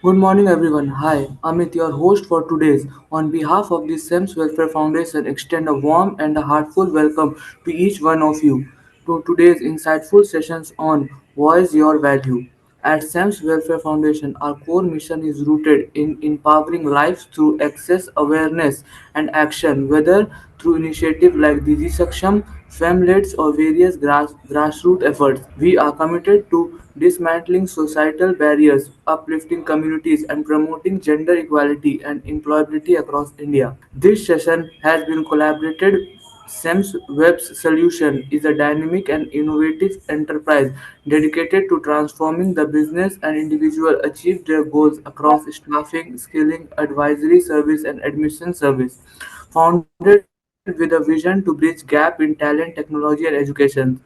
Good morning, everyone. Hi, Amit, your host for today's. On behalf of the SEMS Welfare Foundation, extend a warm and a heartful welcome to each one of you to today's insightful sessions on Voice Your Value. At SEMS Welfare Foundation, our core mission is rooted in empowering lives through access, awareness, and action, whether through initiatives like Digi Saksham, FEMLETS, or various grassroots efforts. We are committed to dismantling societal barriers, uplifting communities, and promoting gender equality and employability across India. This session has been collaborated. SEMS Web's solution is a dynamic and innovative enterprise dedicated to transforming the business and individual achieve their goals across staffing, skilling, advisory service, and admission service. Founded with a vision to bridge gap in talent, technology, and education,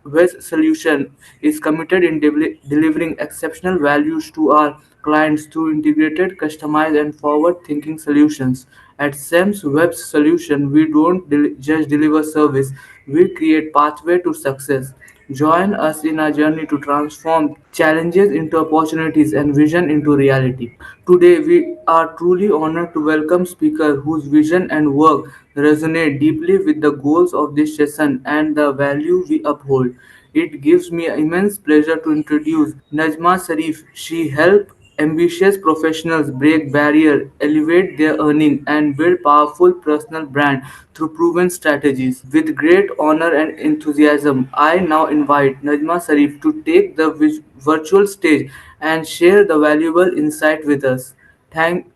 West Solution is committed in delivering exceptional values to our clients through integrated, customized, and forward-thinking solutions. At SEMS Web Solution, we don't just deliver service; we create pathway to success. Join us in our journey to transform challenges into opportunities and vision into reality. Today, we are truly honored to welcome speakers whose vision and work resonate deeply with the goals of this session and the value we uphold. It gives me immense pleasure to introduce Najma Shariff. She helps ambitious professionals break barriers, elevate their earning, and build powerful personal brand through proven strategies. With great honor and enthusiasm, I now invite Najma Shariff to take the virtual stage and share the valuable insight with us. Thank,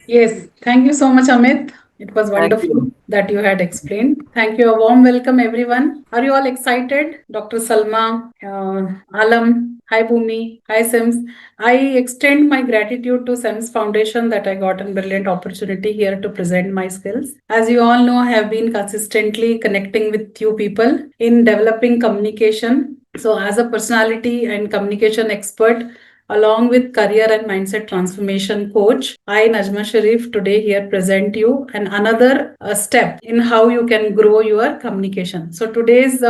Yes, thank you so much, Amit. It was thank wonderful you. that you had explained. Thank you. A warm welcome, everyone. Are you all excited? Dr. Salma, Alam, hi Bhumi, hi Sims. I extend my gratitude to SEMS Foundation that I got a brilliant opportunity here to present my skills. As you all know, I have been consistently connecting with you people in developing communication. So, as a personality and communication expert, along with career and mindset transformation coach, I, Najma Sharif, today here present you and another step in how you can grow your communication. So today's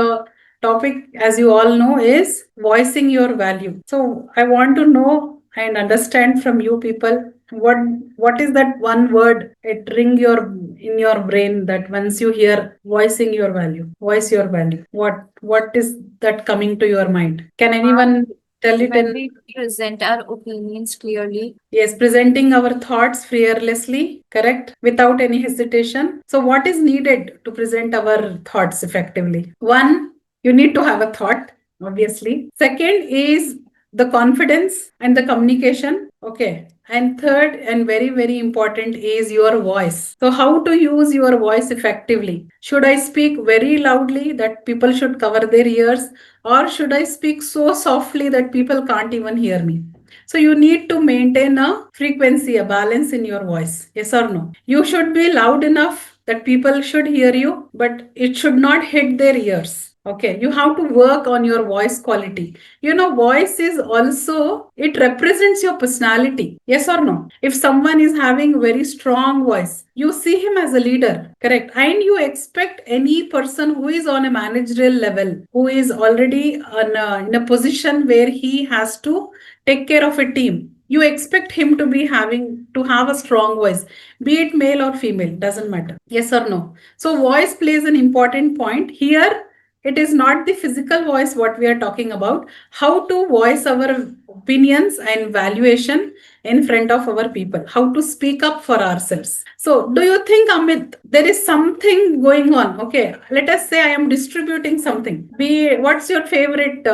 topic, as you all know, is voicing your value. So I want to know and understand from you people what is that one word it ring your in your brain that once you hear voicing your value, voice your value. What is that coming to your mind? Can anyone tell it When in? we present our opinions clearly. Yes, presenting our thoughts fearlessly, correct, without any hesitation. So, what is needed to present our thoughts effectively? One, you need to have a thought, obviously. Second is the confidence and the communication. Okay. And third, and very, very important, is your voice. So, how to use your voice effectively? Should I speak very loudly that people should cover their ears, or should I speak so softly that people can't even hear me? So you need to maintain a frequency, a balance in your voice. Yes or no? You should be loud enough that people should hear you, but it should not hit their ears. Okay, you have to work on your voice quality. You know, voice is also, it represents your personality. Yes or no? If someone is having very strong voice, you see him as a leader, correct? And you expect any person who is on a managerial level, who is already in a position where he has to take care of a team, you expect him to be having to have a strong voice, be it male or female, doesn't matter. Yes or no? So voice plays an important point here. It is not the physical voice what we are talking about, how to voice our opinions and valuation in front of our people, how to speak up for ourselves. So, do you think, Amit, there is something going on? Okay, let us say I am distributing something. Be what's your favorite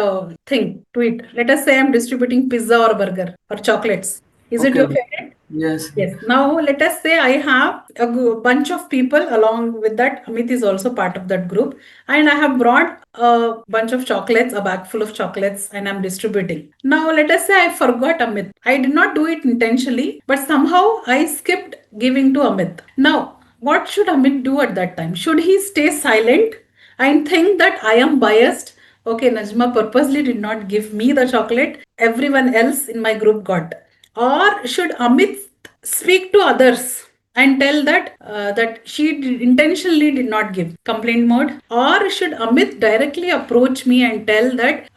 thing to eat? Let us say I am distributing pizza or burger or chocolates. Is it Okay. your favorite? Yes. Yes. Now, let us say I have a bunch of people along with that. Amit is also part of that group. And I have brought a bunch of chocolates, a bag full of chocolates, and I'm distributing. Now, let us say I forgot Amit. I did not do it intentionally, but somehow I skipped giving to Amit. Now, what should Amit do at that time? Should he stay silent and think that I am biased? Okay, Najma purposely did not give me the chocolate. Everyone else in my group got. Or should Amit speak to others and tell that she intentionally did not give complaint mode? Or should Amit directly approach me and tell that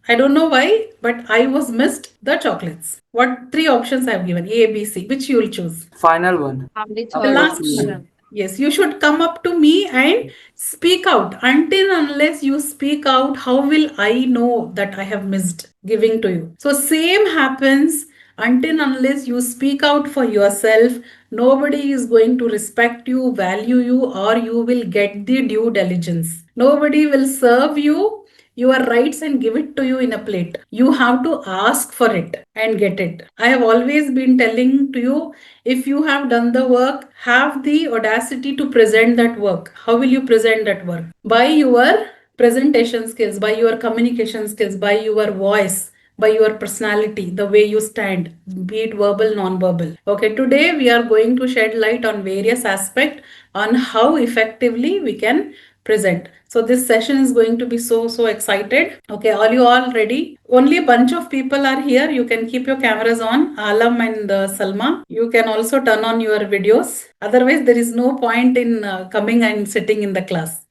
I don't know why, but I was missed the chocolates. What three options I have given? A, B, C. Which you will choose? Final one. I'm the The third Up to last you. one. option. Yes, you should come up to me and speak out. Until unless you speak out, how will I know that I have missed giving to you? So same happens until unless you speak out for yourself. Nobody is going to respect you, value you, or you will get the due diligence. Nobody will serve you your rights and give it to you in a plate. You have to ask for it and get it. I have always been telling to you, if you have done the work, have the audacity to present that work. How will you present that work? By your presentation skills, by your communication skills, by your voice, by your personality, the way you stand, be it verbal, non-verbal. Okay, today we are going to shed light on various aspects on how effectively we can present. So this session is going to be so excited. Okay, are you all ready? Only a bunch of people are here. You can keep your cameras on. Alam and Salma. You can also turn on your videos. Otherwise, there is no point in coming and sitting in the class.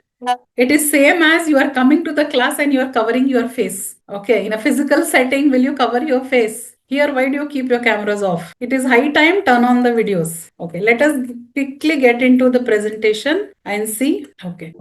It is same as you are coming to the class and you are covering your face. Okay, in a physical setting, will you cover your face? Here, why do you keep your cameras off? It is high time, turn on the videos. Okay, let us quickly get into the presentation and see. Okay.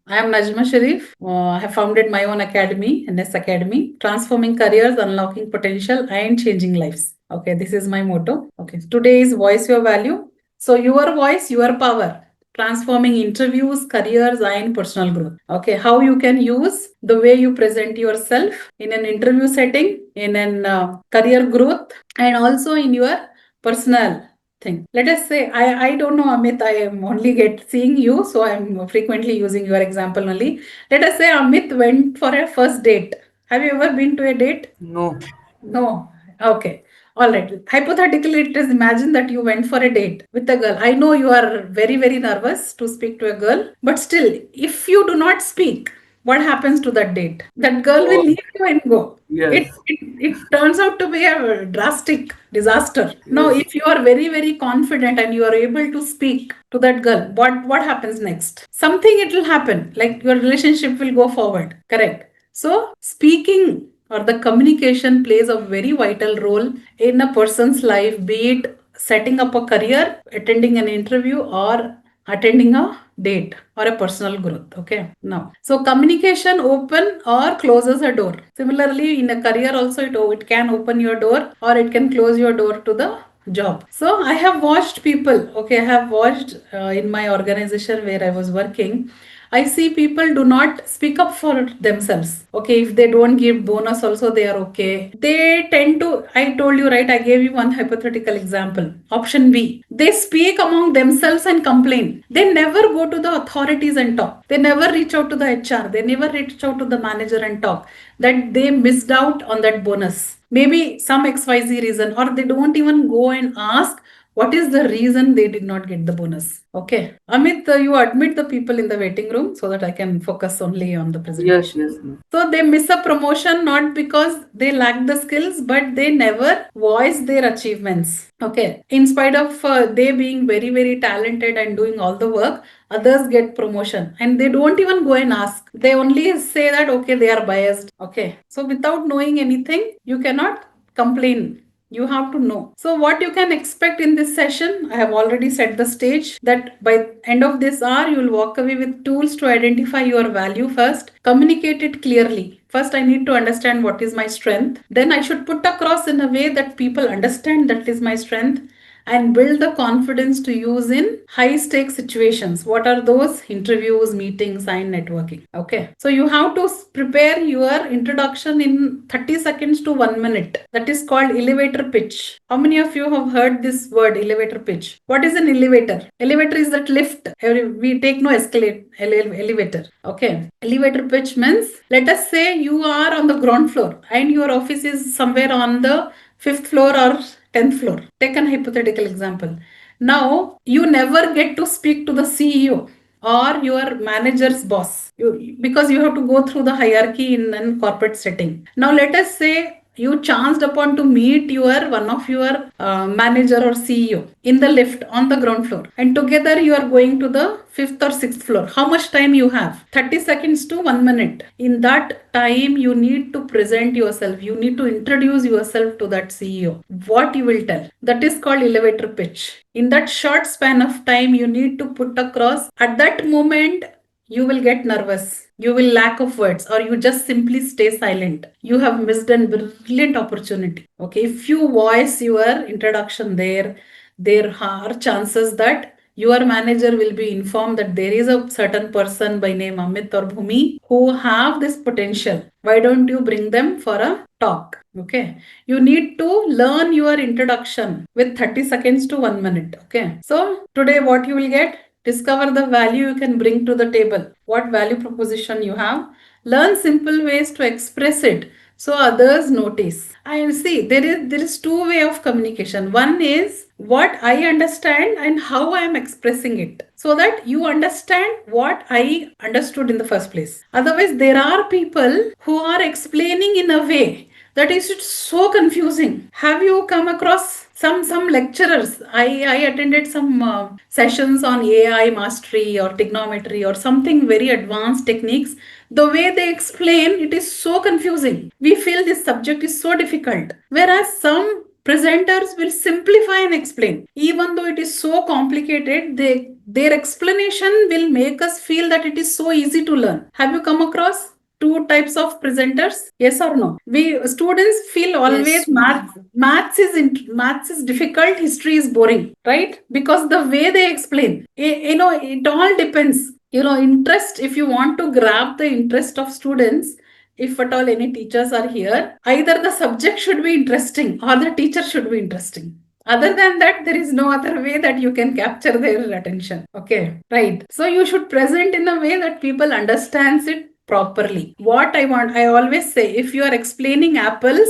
I am Najma Shariff. I have founded my own academy, NS Academy, transforming careers, unlocking potential, and changing lives. Okay, this is my motto. Okay, today is Voice Your Value. So, your voice, your power, transforming interviews, careers, and personal growth. Okay, how you can use the way you present yourself in an interview setting, in an career growth, and also in your personal thing. Let us say, I don't know, Amit, I am only seeing you, so I'm frequently using your example only. Let us say Amit went for a first date. Have you ever been to a date? No. No. Okay. All right. Hypothetically, it is imagine that you went for a date with a girl. I know you are very nervous to speak to a girl, but still, if you do not speak, what happens to that date? That girl will Oh, leave you and go. yes. It turns out to be a drastic disaster. Now, Yes. if you are very confident and you are able to speak to that girl, what happens next? Something it will happen, like your relationship will go forward. Correct. So, speaking or the communication plays a very vital role in a person's life, be it setting up a career, attending an interview, or attending a date or a personal growth. Okay. Now, so communication open or closes a door. Similarly, in a career also, it can open your door or it can close your door to the job. So I have watched people, okay, I have watched in my organization where I was working. I see people do not speak up for themselves. Okay, if they don't give bonus, also they are okay. They tend to, I told you, right? I gave you one hypothetical example. Option B, they speak among themselves and complain. They never go to the authorities and talk. They never reach out to the HR. They never reach out to the manager and talk that they missed out on that bonus. Maybe some XYZ reason, or they don't even go and ask what is the reason they did not get the bonus. Okay. Amit, you admit the people in the waiting room so that I can focus only on the Yes, presentation. yes, ma'am. So they miss a promotion not because they lack the skills, but they never voice their achievements. Okay. In spite of they being very talented and doing all the work, others get promotion and they don't even go and ask. They only say that, okay, they are biased. Okay. So without knowing anything, you cannot complain. You have to know. So what you can expect in this session, I have already set the stage that by end of this hour, you will walk away with tools to identify your value first, communicate it clearly. First, I need to understand what is my strength. Then I should put across in a way that people understand that is my strength and build the confidence to use in high stakes situations. What are those? Interviews, meetings, and networking. Okay. So you have to prepare your introduction in 30 seconds to 1 minute. That is called elevator pitch. How many of you have heard this word elevator pitch? What is an elevator? Elevator is that lift. We take no escalate elevator. Okay. Elevator pitch means, let us say you are on the ground floor and your office is somewhere on the fifth floor or 10th floor. Take an hypothetical example. Now, you never get to speak to the CEO or your manager's boss because you have to go through the hierarchy in a corporate setting. Now, let us say you chanced upon to meet your one of your manager or CEO in the lift on the ground floor, and together you are going to the fifth or sixth floor. How much time you have? 30 seconds to 1 minute. In that time, you need to present yourself, you need to introduce yourself to that CEO. What you will tell, that is called elevator pitch. In that short span of time, you need to put across. At that moment, you will get nervous, you will lack of words, or you just simply stay silent. You have missed a brilliant opportunity. Okay, if you voice your introduction there are chances that your manager will be informed that there is a certain person by name Amit or Bhumi who have this potential. Why don't you bring them for a talk? Okay, you need to learn your introduction with 30 seconds to 1 minute. Okay, so today what you will get, discover the value you can bring to the table, what value proposition you have, learn simple ways to express it so others notice. I see there is two way of communication. One is what I understand and how I am expressing it, so that you understand what I understood in the first place. Otherwise, there are people who are explaining in a way that is so confusing. Have you come across some lecturers? I attended some sessions on AI mastery or trigonometry or something very advanced techniques. The way they explain it is so confusing. We feel this subject is so difficult, whereas some presenters will simplify and explain. Even though it is so complicated, their explanation will make us feel that it is so easy to learn. Have you come across two types of presenters? Yes or no? We students feel always Yes, ma'am. maths is difficult, history is boring, right? Because the way they explain, it all depends. Interest, if you want to grab the interest of students, if at all any teachers are here, either the subject should be interesting or the teacher should be interesting. Other than that, there is no other way that you can capture their attention. Okay, right. So you should present in a way that people understands it properly. What I want, I always say, if you are explaining apples,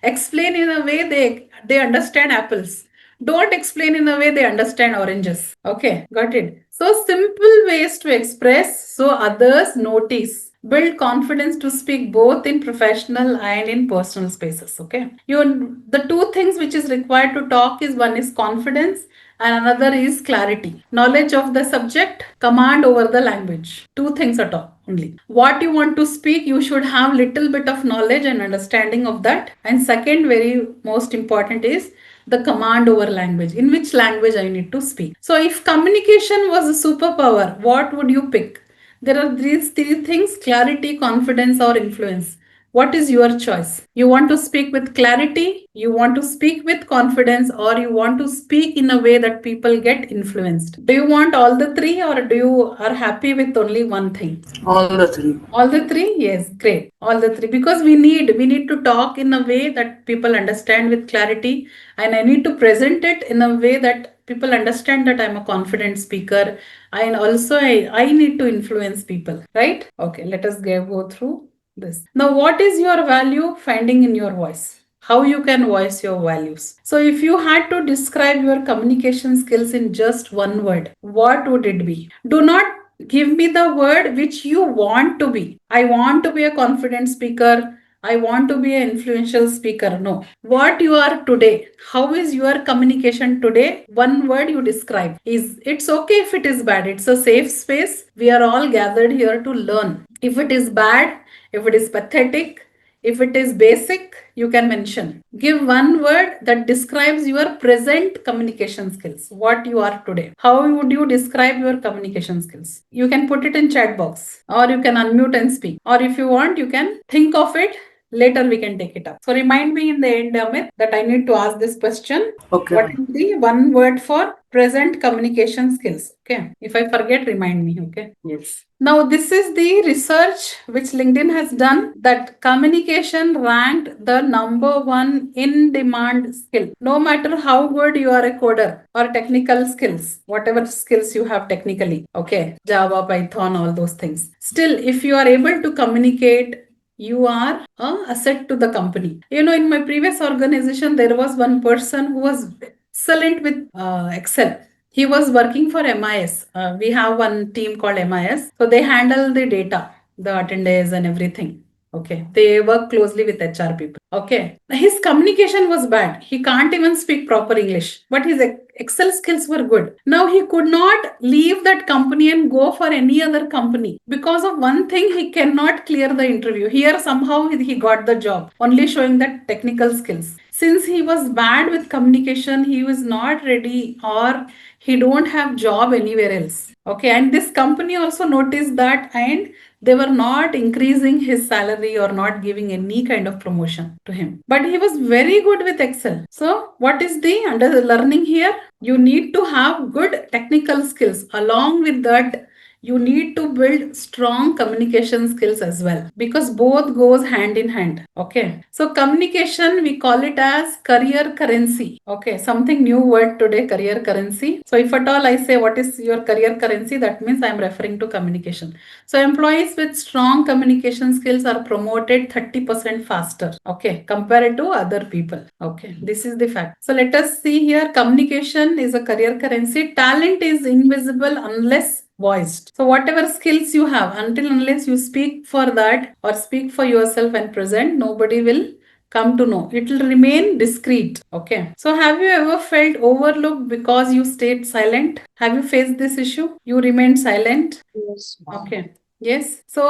explain in a way they understand apples. Don't explain in a way they understand oranges. Okay, got it. So simple ways to express so others notice. Build confidence to speak both in professional and in personal spaces. Okay. The two things which is required to talk is, one is confidence and another is clarity. Knowledge of the subject, command over the language. Two things at all only. What you want to speak, you should have little bit of knowledge and understanding of that. And second, very most important is the command over language. In which language I need to speak. So if communication was a superpower, what would you pick? There are these three things: clarity, confidence, or influence. What is your choice? You want to speak with clarity, you want to speak with confidence, or you want to speak in a way that people get influenced? Do you want all the three, or do you are happy with only one thing? All the three. All the three? Yes, great. All the three. Because we need to talk in a way that people understand with clarity, and I need to present it in a way that people understand that I'm a confident speaker. And also I need to influence people, right? Okay, let us go through this. Now, what is your value finding in your voice? How you can voice your values. So if you had to describe your communication skills in just one word, what would it be? Do not give me the word which you want to be. I want to be a confident speaker. I want to be an influential speaker. No. What you are today. How is your communication today? One word you describe. It's okay if it is bad. It's a safe space. We are all gathered here to learn. If it is bad, if it is pathetic, if it is basic, you can mention. Give one word that describes your present communication skills, what you are today. How would you describe your communication skills? You can put it in chat box, or you can unmute and speak. Or if you want, you can think of it. Later we can take it up. So remind me in the end, Amit, that I need to ask this question. Okay. What is the one word for present communication skills? Okay. If I forget, remind me. Okay. Yes. Now, this is the research which LinkedIn has done, that communication ranked the number one in demand skill. No matter how good you are a coder or technical skills, whatever skills you have technically, okay, Java, Python, all those things. Still, if you are able to communicate, you are an asset to the company. In my previous organization, there was one person who was excellent with Excel. He was working for MIS. We have one team called MIS. So they handle the data, the attendance and everything. Okay, they work closely with HR people. Okay, his communication was bad. He can't even speak proper English, but his Excel skills were good. Now he could not leave that company and go for any other company because of one thing. He cannot clear the interview. Here somehow he got the job, only showing that technical skills. Since he was bad with communication, he was not ready, or he don't have job anywhere else. Okay, and this company also noticed that, and they were not increasing his salary or not giving any kind of promotion to him. But he was very good with Excel. So, what is the under the learning here? You need to have good technical skills. Along with that, you need to build strong communication skills as well, because both goes hand in hand. Okay, so communication, we call it as career currency. Okay, something new word today, career currency. So if at all I say what is your career currency, that means I am referring to communication. So employees with strong communication skills are promoted 30% faster, okay, compared to other people. Okay, this is the fact. So let us see here. Communication is a career currency. Talent is invisible unless voiced. So whatever skills you have, until unless you speak for that or speak for yourself and present, nobody will come to know. It will remain discreet. Okay. So have you ever felt overlooked because you stayed silent? Have you faced this issue? You remained silent? Yes. Okay. Yes. So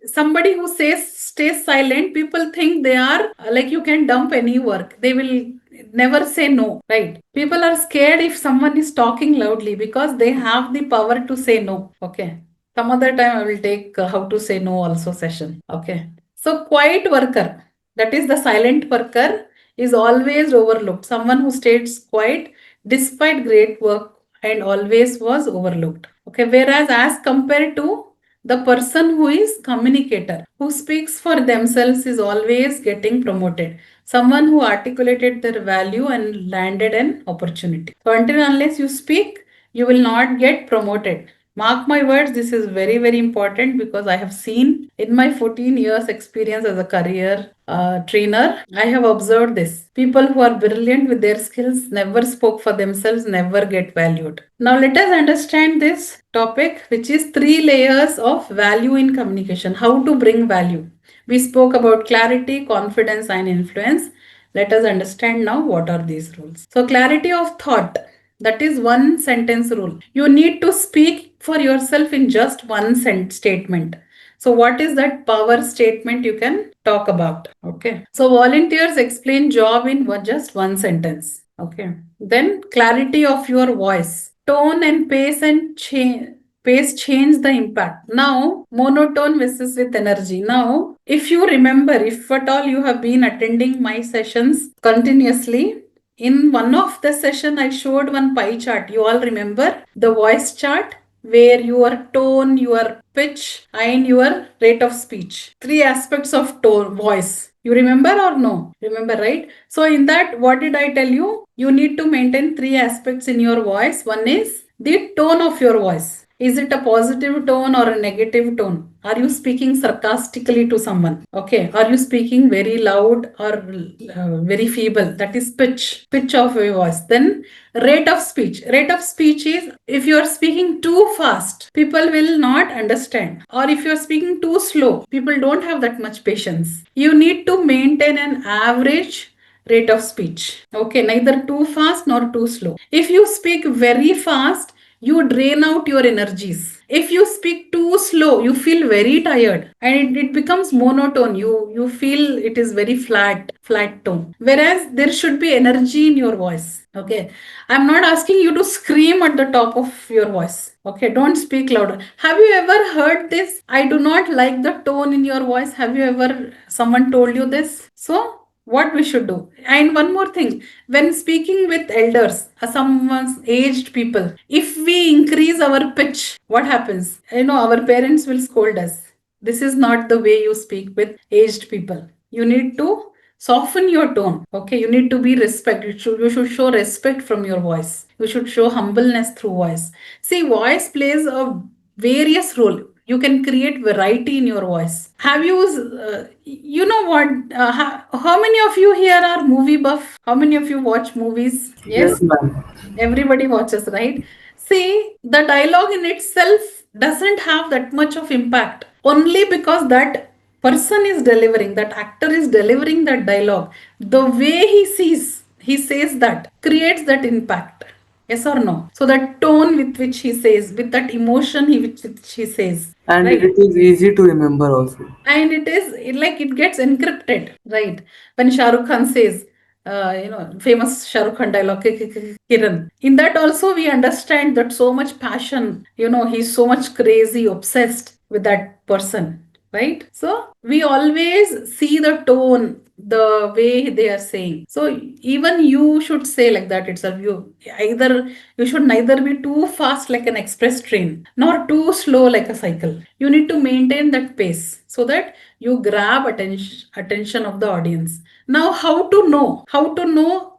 somebody who stays silent, people think they are like, you can dump any work. They will never say no, right? People are scared if someone is talking loudly because they have the power to say no. Okay. Some other time I will take how to say no also session. Okay. So quiet worker, that is the silent worker, is always overlooked. Someone who stays quiet despite great work and always was overlooked. Okay. Whereas as compared to the person who is communicator, who speaks for themselves, is always getting promoted. Someone who articulated their value and landed an opportunity. So until unless you speak, you will not get promoted. Mark my words, this is very, very important, because I have seen in my 14 years experience as a career trainer, I have observed this. People who are brilliant with their skills never spoke for themselves, never get valued. Now let us understand this topic, which is 3 layers of value in communication. How to bring value. We spoke about clarity, confidence, and influence. Let us understand now what are these rules. So clarity of thought, that is one sentence rule. You need to speak for yourself in just one statement. So what is that power statement you can talk about? Okay. So volunteers explain job in just one sentence. Okay. Then clarity of your voice. Tone and pace change the impact. Now, monotone versus with energy. Now, if you remember, if at all you have been attending my sessions continuously, in one of the session, I showed one pie chart. You all remember the voice chart, where your tone, your pitch, and your rate of speech. 3 aspects of tone, voice. You remember or no? Remember, right? So in that, what did I tell you? You need to maintain 3 aspects in your voice. One is the tone of your voice. Is it a positive tone or a negative tone? Are you speaking sarcastically to someone? Okay. Are you speaking very loud or very feeble? That is pitch of your voice. Then rate of speech. Rate of speech is, if you are speaking too fast, people will not understand. Or if you are speaking too slow, people don't have that much patience. You need to maintain an average rate of speech. Okay, neither too fast nor too slow. If you speak very fast, you drain out your energies. If you speak too slow, you feel very tired, and it becomes monotone. You feel it is very flat tone. Whereas there should be energy in your voice. Okay, I'm not asking you to scream at the top of your voice. Okay, don't speak louder. Have you ever heard this? I do not like the tone in your voice. Have you ever, someone told you this? So what we should do. And one more thing, when speaking with elders, someone's aged people, if we increase our pitch, what happens? Our parents will scold us. This is not the way you speak with aged people. You need to soften your tone. Okay, you need to be respect. You should show respect from your voice. You should show humbleness through voice. See, voice plays a various role. You can create variety in your voice. Have you you know what how many of you here are movie buff? How many of you watch movies? Yes, Yes, ma'am. everybody watches, right? See, the dialogue in itself doesn't have that much of impact, only because that person is delivering, that actor is delivering that dialogue, the way he says that creates that impact. Yes or no? So that tone with which he says, with that emotion with which he says, And right? it is easy to remember also. And like it gets encrypted, right? When Shah Rukh Khan says, famous Shah Rukh Khan dialogue, Kiran. In that also we understand that so much passion, he's so much crazy, obsessed with that person, right? So we always see the tone, the way they are saying. So even you should say like that itself. You should neither be too fast like an express train, nor too slow like a cycle. You need to maintain that pace so that you grab attention of the audience. Now, how to know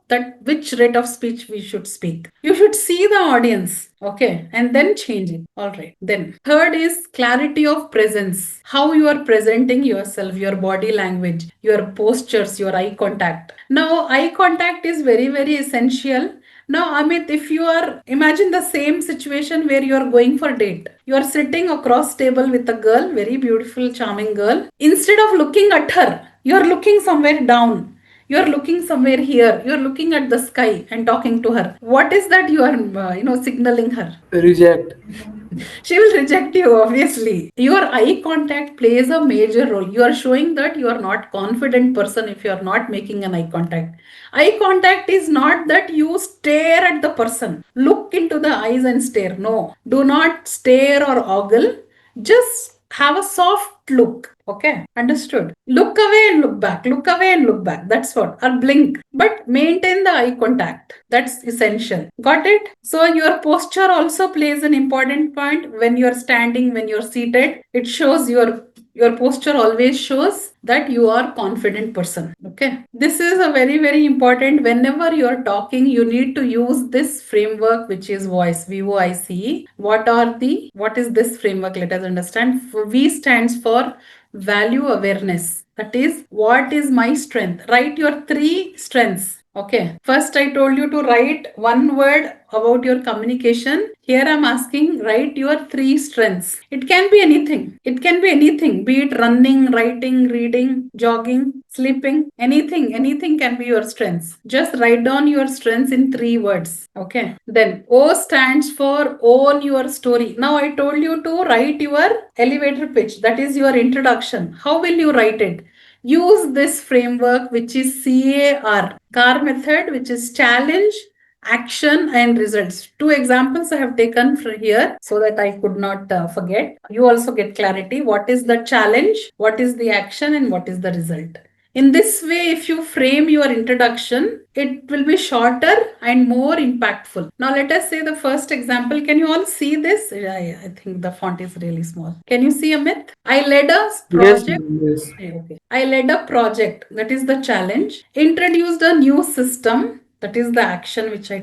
that which rate of speech we should speak? You should see the audience, okay, and then change it. All right. Then third is clarity of presence. How you are presenting yourself, your body language, your postures, your eye contact. Now, eye contact is very, very essential. Now, Amit, if you are, imagine the same situation where you are going for date. You are sitting across table with a girl, very beautiful, charming girl. Instead of looking at her, you are looking somewhere down. You are looking somewhere here. You are looking at the sky and talking to her. What is that you are, signaling her? Reject. She will reject you, obviously. Your eye contact plays a major role. You are showing that you are not confident person if you are not making an eye contact. Eye contact is not that you stare at the person, look into the eyes and stare. No, do not stare or ogle. Just have a soft look. Okay, understood. Look away and look back. Look away and look back. That's what. Or blink. But maintain the eye contact. That's essential. Got it? So your posture also plays an important point when you're standing, when you're seated. It shows your posture always shows that you are confident person. Okay, this is a very, very important. Whenever you are talking, you need to use this framework, which is voice, VOICE. What is this framework? Let us understand. V stands for value awareness. That is, what is my strength? Write your 3 strengths. Okay. First, I told you to write one word about your communication. Here, I'm asking, write your 3 strengths. It can be anything. It can be anything, be it running, writing, reading, jogging, sleeping, anything. Anything can be your strengths. Just write down your strengths in 3 words. Okay. Then, O stands for own your story. Now, I told you to write your elevator pitch. That is your introduction. How will you write it? Use this framework, which is CAR method, which is challenge, action, and results. 2 examples I have taken from here so that I could not forget. You also get clarity. What is the challenge? What is the action? And what is the result? In this way, if you frame your introduction, it will be shorter and more impactful. Now, let us say the first example. Can you all see this? I think the font is really small. Can you see, Amit? I led a Yes, project. ma'am, yes. Okay. I led a project, that is the challenge, introduced a new system, that is the action which I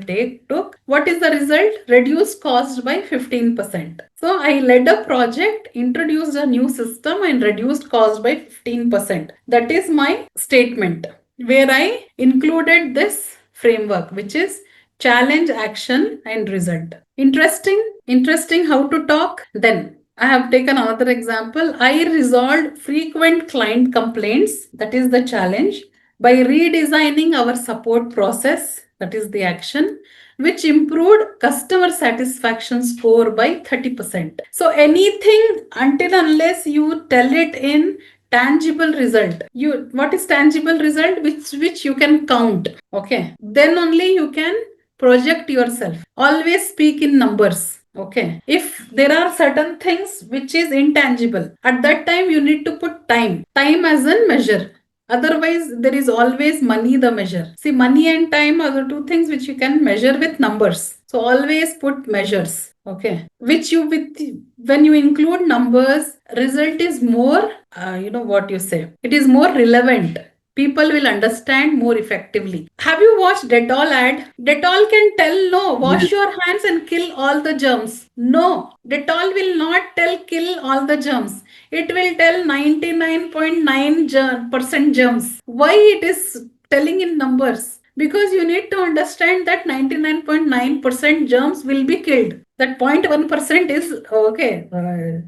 took. What is the result? Reduced cost by 15%. So I led a project, introduced a new system and reduced cost by 15%. That is my statement where I included this framework, which is challenge, action and result. Interesting how to talk. Then I have taken another example. I resolved frequent client complaints, that is the challenge, by redesigning our support process, that is the action, which improved customer satisfaction score by 30%. So anything until unless you tell it in tangible result, what is tangible result? Which you can count. Okay, then only you can project yourself. Always speak in numbers. Okay, if there are certain things which is intangible, at that time you need to put time as a measure. Otherwise, there is always money the measure. See, money and time are the 2 things which you can measure with numbers. So always put measures. Okay, which you with when you include numbers, result is more. What you say. It is more relevant. People will understand more effectively. Have you watched Dettol ad? Dettol can tell no, wash Yes. your hands and kill all the germs. No, Dettol will not tell kill all the germs. It will tell 99.9% germs. Why it is telling in numbers? Because you need to understand that 99.9% germs will be killed. That 0.1% is okay,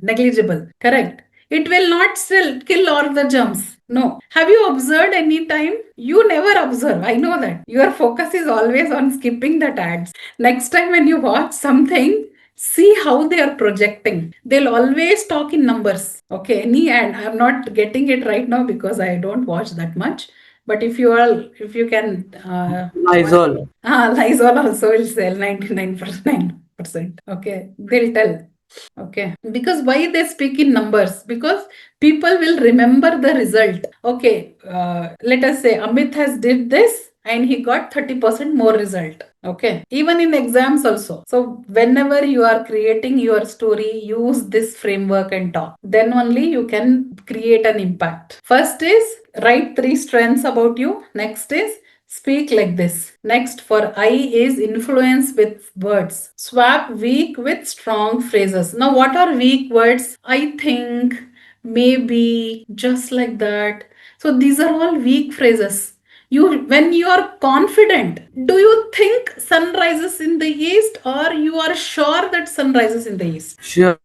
negligible. Correct. It will not still kill all the germs. No. Have you observed any time? You never observe. I know that. Your focus is always on skipping that ads. Next time when you watch something, see how they are projecting. They'll always talk in numbers. Okay, any ad. I'm not getting it right now because I don't watch that much. But if you can, Lysol. Lysol also will sell 99%. Okay, they'll tell. Okay, because why they speak in numbers? Because people will remember the result. Okay, let us say Amit has did this and he got 30% more result. Okay, even in exams also. So whenever you are creating your story, use this framework and talk. Then only you can create an impact. First is write 3 strengths about you. Next is speak like this. Next, for I is influence with words. Swap weak with strong phrases. Now, what are weak words? I think, maybe, just like that. So these are all weak phrases. When you are confident, do you think sun rises in the east, or you are sure that sun rises in the east? Sure.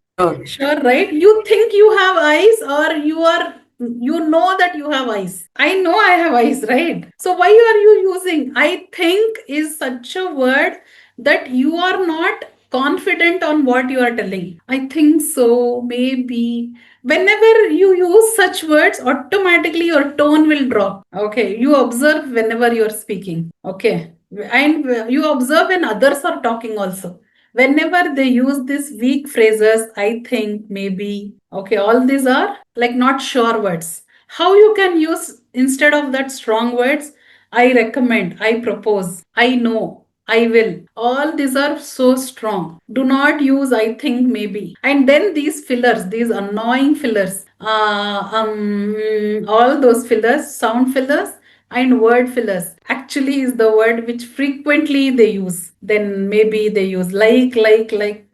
Sure, right? You think you have eyes, or you know that you have eyes. I know I have eyes, right? So why are you using I think is such a word that you are not confident on what you are telling? I think so, maybe. Whenever you use such words, automatically your tone will drop. Okay, you observe whenever you are speaking. Okay, and you observe when others are talking also. Whenever they use these weak phrases, I think, maybe, okay, all these are like not sure words. How you can use instead of that strong words? I recommend, I propose, I know, I will. All these are so strong. Do not use I think, maybe. And then these fillers, these annoying fillers, all those fillers, sound fillers, and word fillers actually is the word which frequently they use. Then maybe they use like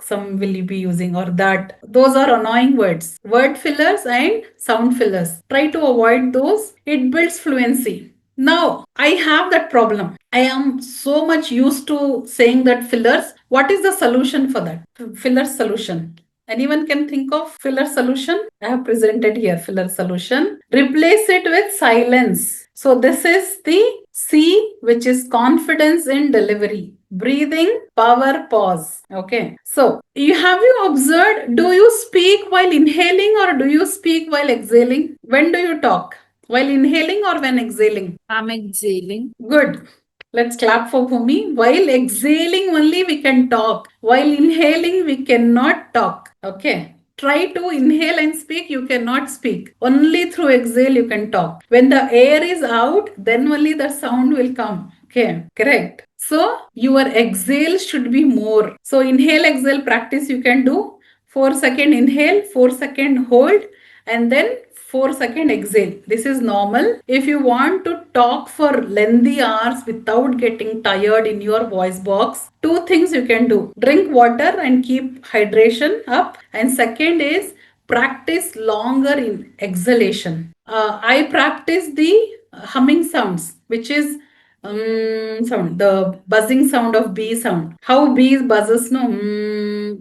some will be using, or that. Those are annoying words. Word fillers and sound fillers. Try to avoid those. It builds fluency. Now, I have that problem. I am so much used to saying that fillers. What is the solution for that? Filler solution. Anyone can think of filler solution? I have presented here filler solution. Replace it with silence. So this is the C, which is confidence in delivery. Breathing, power, pause. Okay. So you observed, do you speak while inhaling or do you speak while exhaling? When do you talk? While inhaling or when exhaling? I'm exhaling. Good. Let's clap for Bhumi. While exhaling only we can talk. While inhaling we cannot talk. Okay. Try to inhale and speak. You cannot speak. Only through exhale you can talk. When the air is out, then only the sound will come. Okay. Correct. So your exhale should be more. So inhale, exhale practice you can do. 4-second inhale, 4-second hold, and then 4-second exhale. This is normal. If you want to talk for lengthy hours without getting tired in your voice box, 2 things you can do. Drink water and keep hydration up. And second is practice longer in exhalation. I practice the humming sounds, which is sound, the buzzing sound of bee sound. How bees buzzes, no?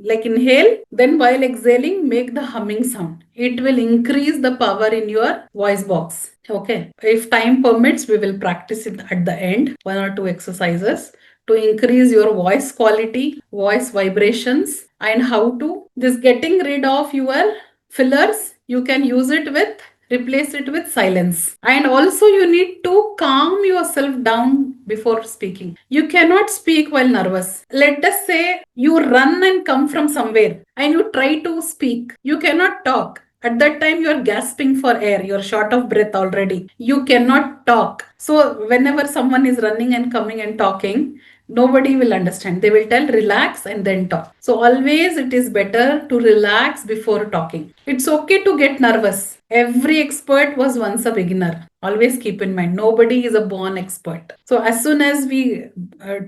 Like inhale, then while exhaling, make the humming sound. It will increase the power in your voice box. Okay. If time permits, we will practice it at the end, 1 or 2 exercises to increase your voice quality, voice vibrations, and how to this getting rid of your fillers. You can use it with replace it with silence. And also you need to calm yourself down before speaking. You cannot speak while nervous. Let us say you run and come from somewhere and you try to speak. You cannot talk. At that time, you are gasping for air. You're short of breath already. You cannot talk. So, whenever someone is running and coming and talking, nobody will understand. They will tell relax and then talk. So, always it is better to relax before talking. It's okay to get nervous. Every expert was once a beginner. Always keep in mind, nobody is a born expert. So, as soon as we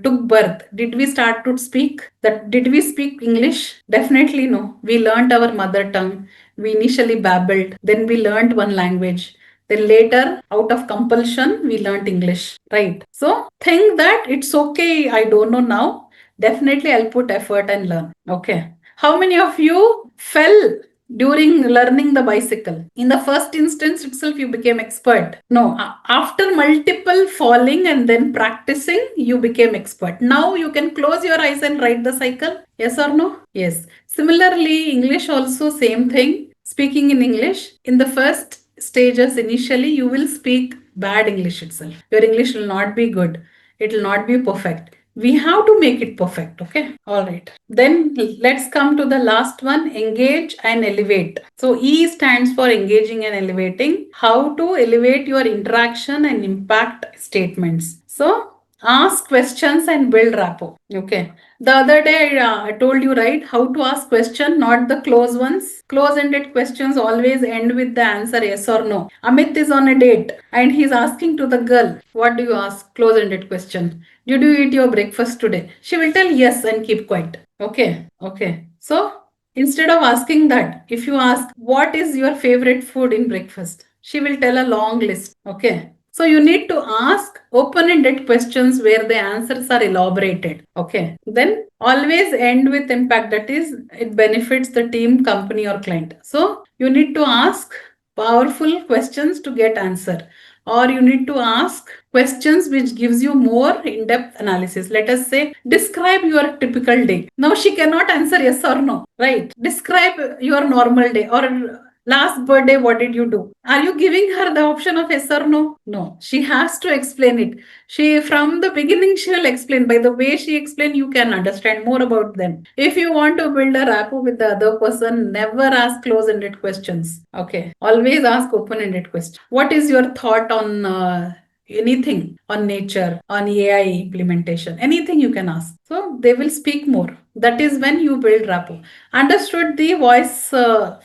took birth, did we start to speak? Did we speak English? Definitely no. We learnt our mother tongue. We initially babbled, then we learnt one language. Then later, out of compulsion, we learnt English, right? So think that it's okay. I don't know now. Definitely, I'll put effort and learn. Okay. How many of you fell during learning the bicycle. In the first instance itself, you became expert. No, after multiple falling and then practicing, you became expert. Now you can close your eyes and ride the cycle. Yes or no? Yes. Similarly, English also same thing. Speaking in English, in the first stages initially, you will speak bad English itself. Your English will not be good. It will not be perfect. We have to make it perfect. Okay. All right. Then let's come to the last one, engage and elevate. So E stands for engaging and elevating. How to elevate your interaction and impact statements. So ask questions and build rapport. Okay. The other day I told you, right, how to ask question, not the close ones. Close-ended questions always end with the answer yes or no. Amit is on a date and he's asking to the girl, what do you ask? Close-ended question. Did you eat your breakfast today? She will tell yes and keep quiet. Okay. Okay. So instead of asking that, if you ask, what is your favorite food in breakfast? She will tell a long list. Okay. So you need to ask open-ended questions where the answers are elaborated. Okay. Then always end with impact. That is, it benefits the team, company, or client. So you need to ask powerful questions to get answer, or you need to ask questions which gives you more in-depth analysis. Let us say, describe your typical day. Now she cannot answer yes or no, right? Describe your normal day, or last birthday, what did you do? Are you giving her the option of yes or no? No, she has to explain it. She, from the beginning, she will explain. By the way she explain, you can understand more about them. If you want to build a rapport with the other person, never ask close-ended questions. Okay, always ask open-ended questions. What is your thought on anything, on nature, on AI implementation? Anything you can ask. So they will speak more. That is when you build rapport. Understood the voice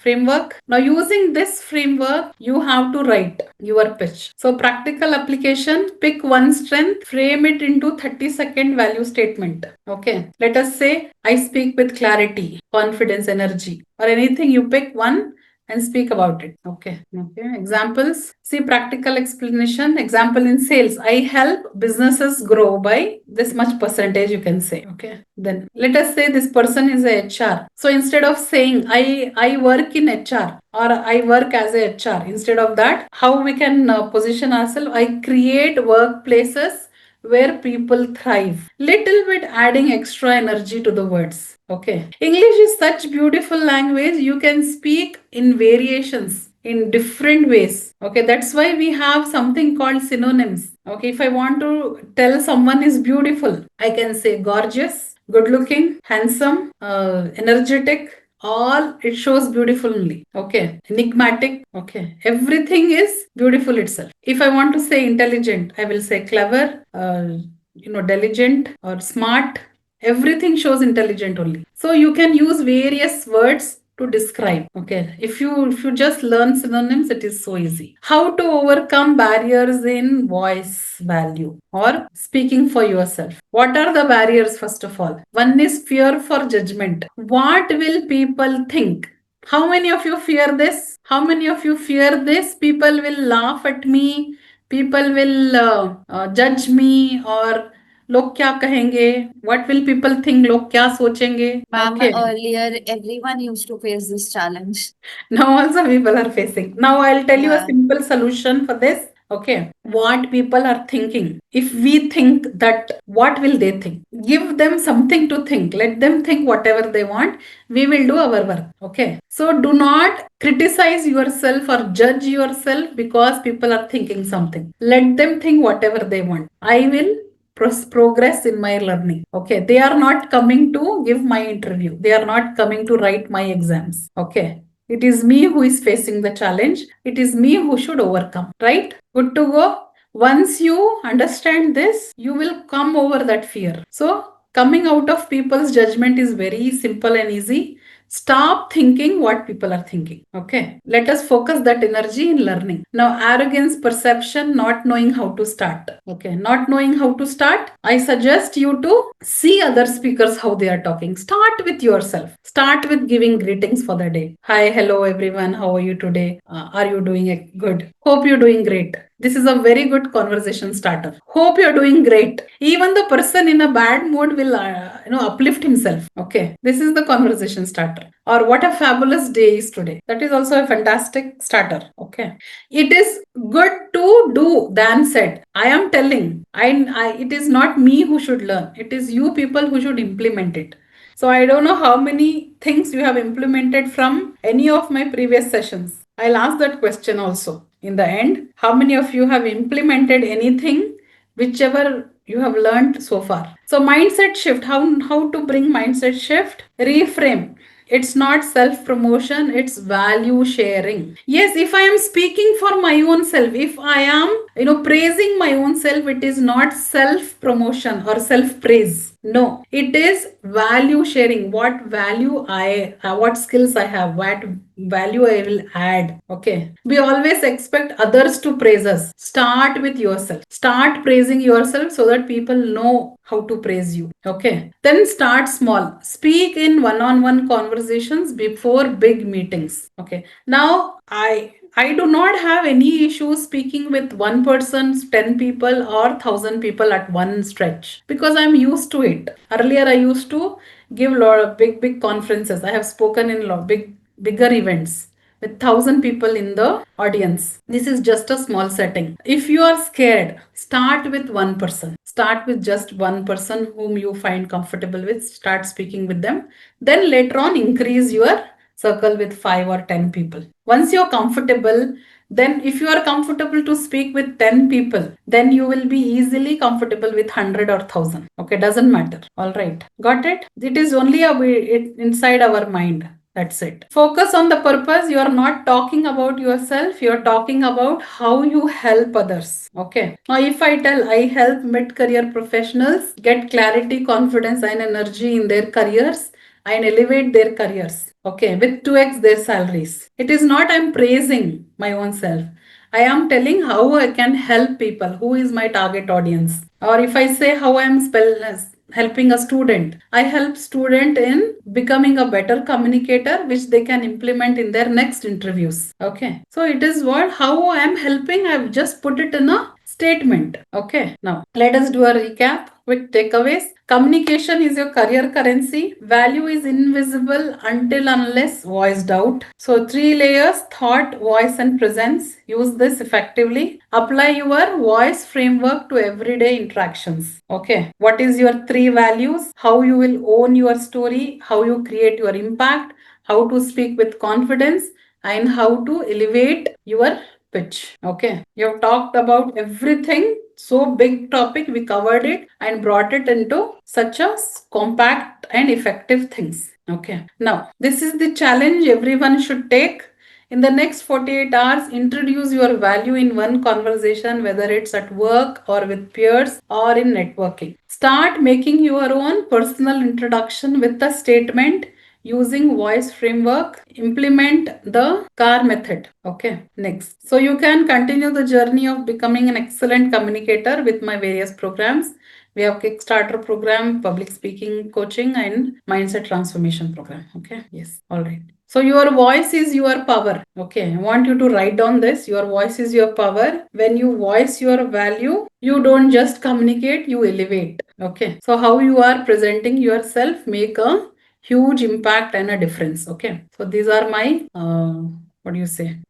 framework? Now, using this framework, you have to write your pitch. So, practical application, pick one strength, frame it into 30-second value statement. Okay. Let us say, I speak with clarity, confidence, energy, or anything. You pick one and speak about it. Okay. Okay. Examples. See, practical explanation. Example in sales. I help businesses grow by this much percentage, you can say. Okay. Then let us say this person is a HR. So instead of saying I work in HR or I work as a HR, instead of that, how we can position ourselves? I create workplaces where people thrive. Little bit adding extra energy to the words. Okay. English is such beautiful language. You can speak in variations, in different ways. Okay. That's why we have something called synonyms. Okay. If I want to tell someone is beautiful, I can say gorgeous, good looking, handsome, energetic, all it shows beautifully. Okay. Enigmatic. Okay. Everything is beautiful itself. If I want to say intelligent, I will say clever, diligent or smart. Everything shows intelligent only. So you can use various words to describe. Okay. If you just learn synonyms, it is so easy. How to overcome barriers in voice value or speaking for yourself. What are the barriers, first of all? One is fear for judgment. What will people think? How many of you fear this? How many of you fear this? People will laugh at me. People will judge me, or लोग क्या कहेंगे, what will people think, लोग क्या सोचेंगे. Ma'am, Okay. earlier everyone used to face this challenge. Now also people are facing. Now I'll tell you a Yeah. simple solution for this. Okay. What people are thinking. If we think that, what will they think? Give them something to think. Let them think whatever they want. We will do our work. Okay. So do not criticize yourself or judge yourself because people are thinking something. Let them think whatever they want. I will progress in my learning. Okay. They are not coming to give my interview. They are not coming to write my exams. Okay. It is me who is facing the challenge. It is me who should overcome. Right? Good to go. Once you understand this, you will come over that fear. So, coming out of people's judgment is very simple and easy. Stop thinking what people are thinking. Okay. Let us focus that energy in learning. Now, arrogance, perception, not knowing how to start. Okay. Not knowing how to start. I suggest you to see other speakers how they are talking. Start with yourself. Start with giving greetings for the day. Hi, hello, everyone. How are you today? Are you doing good? Hope you're doing great. This is a very good conversation starter. Hope you're doing great. Even the person in a bad mood will, uplift himself. Okay. This is the conversation starter. Or what a fabulous day is today. That is also a fantastic starter. Okay. It is good to do than said. I am telling. It is not me who should learn. It is you people who should implement it. So I don't know how many things you have implemented from any of my previous sessions. I'll ask that question also in the end. How many of you have implemented anything, whichever you have learned so far? So mindset shift, how to bring mindset shift? Reframe. It's not self promotion, it's value sharing. Yes, if I am speaking for my own self, if I am, praising my own self, it is not self promotion or self praise. No, it is value sharing. What skills I have, what value I will add. Okay. We always expect others to praise us. Start with yourself. Start praising yourself so that people know how to praise you. Okay. Then start small. Speak in one-on-one conversations before big meetings. Okay. Now I do not have any issue speaking with one person, 10 people, or 1,000 people at one stretch because I'm used to it. Earlier, I used to give a lot of big conferences. I have spoken in bigger events with 1,000 people in the audience. This is just a small setting. If you are scared, start with one person. Start with just one person whom you find comfortable with. Start speaking with them. Then later on, increase your circle with 5 or 10 people. Once you're comfortable, then if you are comfortable to speak with 10 people, then you will be easily comfortable with 100 or 1,000. Okay, doesn't matter. All right, got it? It is only inside our mind. That's it. Focus on the purpose. You are not talking about yourself. You are talking about how you help others. Okay. Now, if I tell I help mid-career professionals get clarity, confidence, and energy in their careers and elevate their careers. Okay. With 2x their salaries. It is not I'm praising my own self. I am telling how I can help people. Who is my target audience? Or if I say how I am helping a student, I help student in becoming a better communicator, which they can implement in their next interviews. Okay. So it is how I am helping. I've just put it in a statement. Okay. Now let us do a recap. Quick takeaways. Communication is your career currency. Value is invisible until unless voiced out. So 3 layers: thought, voice, and presence. Use this effectively. Apply your voice framework to everyday interactions. Okay. What is your 3 values? How you will own your story, how you create your impact, how to speak with confidence, and how to elevate your pitch. Okay. You've talked about everything. So big topic, we covered it and brought it into such a compact and effective things. Okay. Now, this is the challenge everyone should take. In the next 48 hours, introduce your value in one conversation, whether it's at work or with peers or in networking. Start making your own personal introduction with a statement using voice framework. Implement the car method. Okay. Next. So you can continue the journey of becoming an excellent communicator with my various programs. We have Kickstarter program, public speaking coaching, and mindset transformation program. Okay. Yes. All right. So your voice is your power. Okay. I want you to write down this. Your voice is your power. When you voice your value, you don't just communicate, you elevate. Okay. So how you are presenting yourself make a huge impact and a difference. Okay. So these are my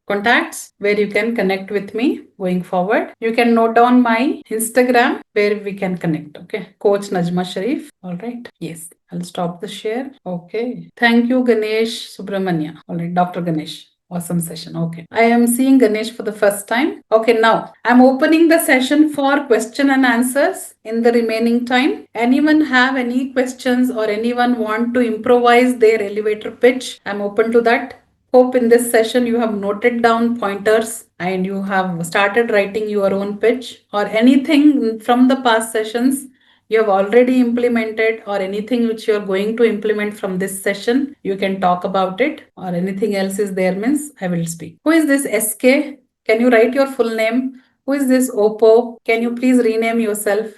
contacts where you can connect with me going forward. You can note down my Instagram where we can connect. Okay. Coach Najma Shariff. All right. Yes. I'll stop the share. Okay. Thank you, Ganesh Subramanya. All right. Dr. Ganesh. Awesome session. Okay. I am seeing Ganesh for the first time. Okay. Now I'm opening the session for question and answers in the remaining time. Anyone have any questions or anyone want to improvise their elevator pitch? I'm open to that. Hope in this session you have noted down pointers and you have started writing your own pitch or anything from the past sessions you have already implemented or anything which you are going to implement from this session. You can talk about it or anything else is there means I will speak. Who is this SK? Can you write your full name? Who is this Oppo? Can you please rename yourself?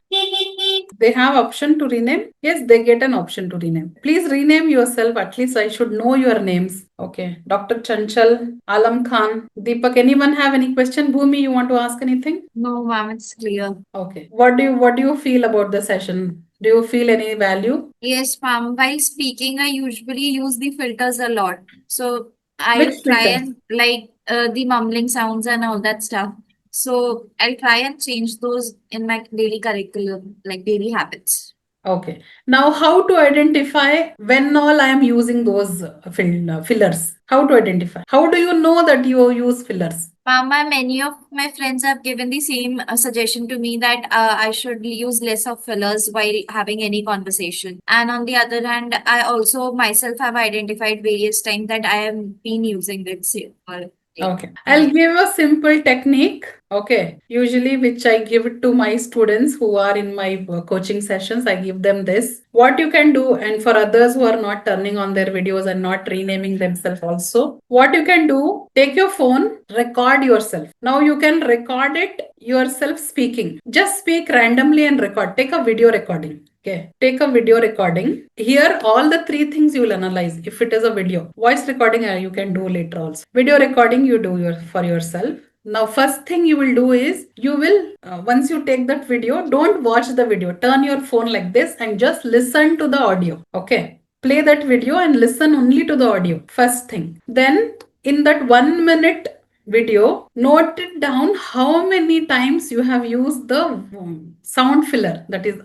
They have option to rename. Yes, they get an option to rename. Please rename yourself. At least I should know your names. Okay. Dr. Chanchal, Alam Khan, Deepak. Anyone have any question? Bhumi, you want to ask anything? No, ma'am, it's clear. Okay. What do you feel about the session? Do you feel any value? Yes, ma'am. While speaking, I usually use the filters a lot. So Which I'll try filter? and like the mumbling sounds and all that stuff. So I'll try and change those in my daily curriculum, like daily habits. Okay. Now, how to identify when all I am using those fillers? How to identify? How do you know that you use fillers? Many of my friends have given the same suggestion to me that I should use less of fillers while having any conversation. And on the other hand, I also myself have identified various times that I have been using this. Okay. I'll give a simple technique. Okay. Usually, which I give it to my students who are in my coaching sessions, I give them this. What you can do, and for others who are not turning on their videos and not renaming themselves also, what you can do, take your phone, record yourself. Now you can record it yourself speaking. Just speak randomly and record. Take a video recording. Okay, take a video recording. Here, all the three things you will analyze. If it is a video, voice recording, you can do later also. Video recording, you do for yourself. Now, first thing you will do is you will, once you take that video, don't watch the video. Turn your phone like this and just listen to the audio. Okay, play that video and listen only to the audio. First thing. Then, in that 1 minute video, note it down how many times you have used the sound filler, that is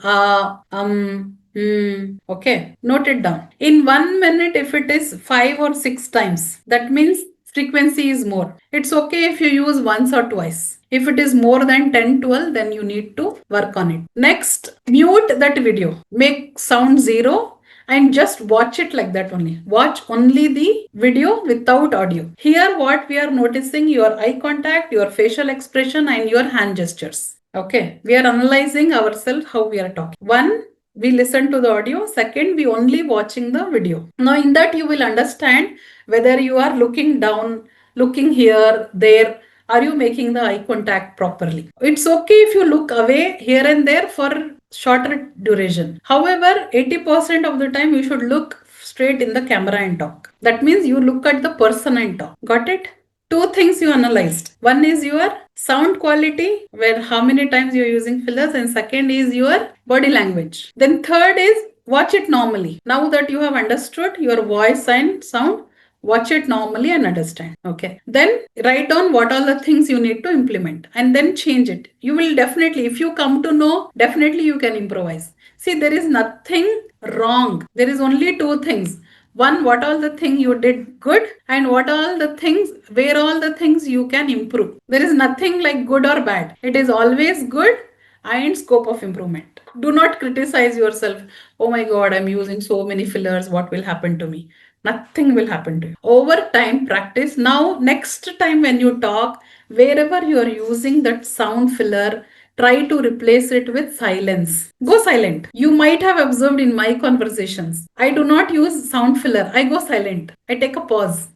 okay, note it down. In 1 minute, if it is 5 or 6 times, that means frequency is more. It's okay if you use once or twice. If it is more than 10, 12, then you need to work on it. Next, mute that video. Make sound zero and just watch it like that only. Watch only the video without audio. Here, what we are noticing, your eye contact, your facial expression, and your hand gestures. Okay, we are analyzing ourselves how we are talking. One, we listen to the audio. Second, we only watching the video. Now, in that you will understand whether you are looking down, looking here, there. Are you making the eye contact properly? It's okay if you look away here and there for shorter duration. However, 80% of the time you should look straight in the camera and talk. That means you look at the person and talk. Got it? Two things you analyzed. One is your sound quality, where how many times you're using fillers, and second is your body language. Then third is watch it normally. Now that you have understood your voice and sound, watch it normally and understand. Okay. Then write down what all the things you need to implement and then change it. You will definitely, if you come to know, definitely you can improvise. See, there is nothing wrong. There is only two things. One, what all the things you did good, and what all the things, where all the things you can improve. There is nothing like good or bad. It is always good and scope of improvement. Do not criticize yourself. Oh my God, I'm using so many fillers. What will happen to me? Nothing will happen to you. Over time, practice. Now, next time when you talk, wherever you are using that sound filler, try to replace it with silence. Go silent. You might have observed in my conversations. I do not use sound filler. I go silent. I take a pause.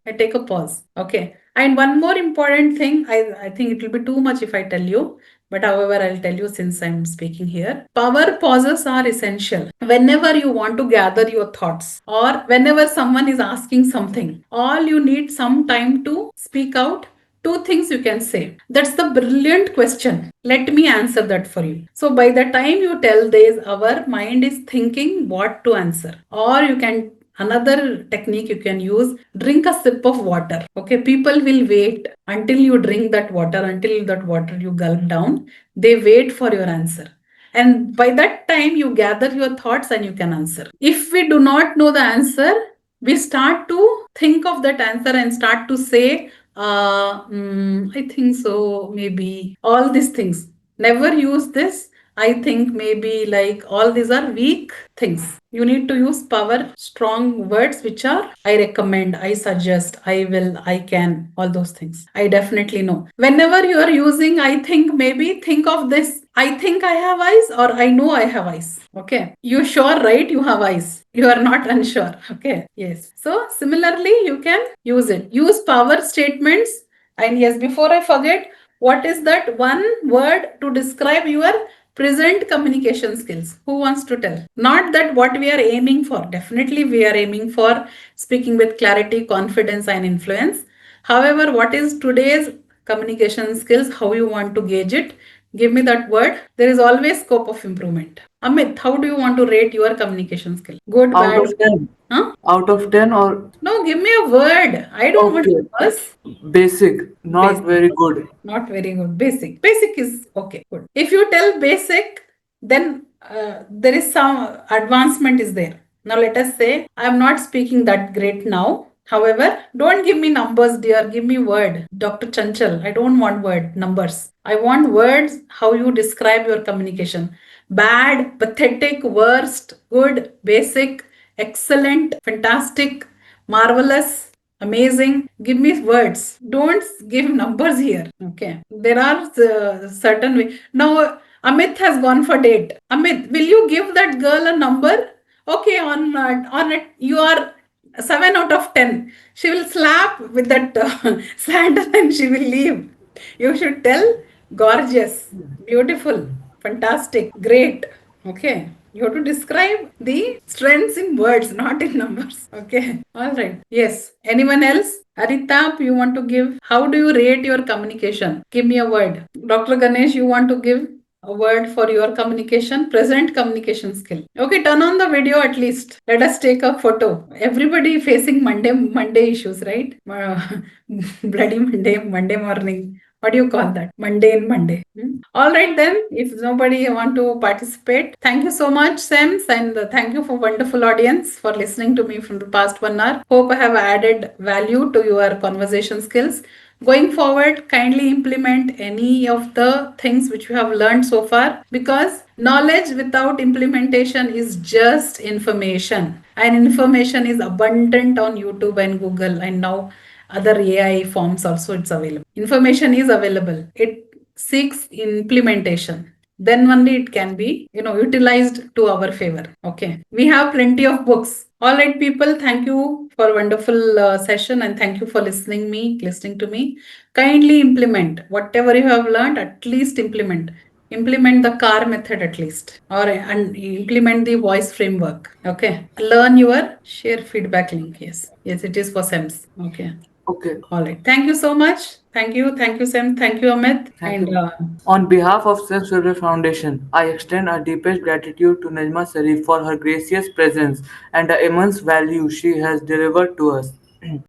Okay. And one more important thing, I think it will be too much if I tell you. But however, I'll tell you since I'm speaking here. Power pauses are essential. Whenever you want to gather your thoughts or whenever someone is asking something, all you need some time to speak out. Two things you can say. That's the brilliant question. Let me answer that for you. So by the time you tell this, our mind is thinking what to answer. Or you can, another technique you can use, drink a sip of water. Okay, people will wait until you drink that water, until that water you gulp down. They wait for your answer. And by that time, you gather your thoughts and you can answer. If we do not know the answer, we start to think of that answer and start to say, I think so, maybe all these things. Never use this. I think maybe like all these are weak things. You need to use power, strong words, which are I recommend, I suggest, I will, I can, all those things. I definitely know. Whenever you are using, I think, maybe think of this. I think I have eyes or I know I have eyes. Okay. You sure, right? You have eyes. You are not unsure. Okay. Yes. So similarly, you can use it. Use power statements. And yes, before I forget, what is that one word to describe your Present communication skills. Who wants to tell? Not that what we are aiming for. Definitely, we are aiming for speaking with clarity, confidence, and influence. However, what is today's communication skills? How you want to gauge it? Give me that word. There is always scope of improvement. Amit, how do you want to rate your communication skill? Good, Out bad? of 10. Huh? Out of 10 or No, give me a word. I don't want okay. numbers. Basic, not Basic. very good. Not very good. Basic. Basic is okay. Good. If you tell basic, then there is some advancement is there. Now let us say I am not speaking that great now. However, don't give me numbers, dear. Give me word. Dr. Chanchal, I don't want word, numbers. I want words, how you describe your communication. Bad, pathetic, worst, good, basic, excellent, fantastic, marvelous, amazing. Give me words. Don't give numbers here. Okay. There are certain way. Now, Amit has gone for date. Amit, will you give that girl a number? Okay, on it, you are 7 out of 10. She will slap with that sandal and she will leave. You should tell gorgeous, beautiful, fantastic, great. Okay. You have to describe the strengths in words, not in numbers. Okay. All right. Yes. Anyone else? Aritab, you want to give? How do you rate your communication? Give me a word. Dr. Ganesh, you want to give a word for your communication, present communication skill. Okay, turn on the video at least. Let us take a photo. Everybody facing Monday issues, right? Bloody Monday morning. What do you call that? Mundane Monday. All right then, if nobody want to participate, thank you so much, Sems, and thank you for wonderful audience for listening to me from the past 1 hour. Hope I have added value to your conversation skills. Going forward, kindly implement any of the things which you have learned so far, because knowledge without implementation is just information, and information is abundant on YouTube and Google, and now other AI forms also it's available. Information is available. It seeks implementation. Then only it can be, utilized to our favor. Okay. We have plenty of books. All right, people. Thank you for wonderful session, and thank you for listening to me. Kindly implement whatever you have learned. At least implement the car method at least, or and implement the voice framework. Okay. Learn your share feedback link. Yes, it is for SEMS. Okay. Okay. All right. Thank you so much. Thank you, Sam. Thank you, Amit. Thank And you. On behalf of SEMS Welfare Foundation, I extend our deepest gratitude to Najma Shariff for her gracious presence and the immense value she has delivered to us.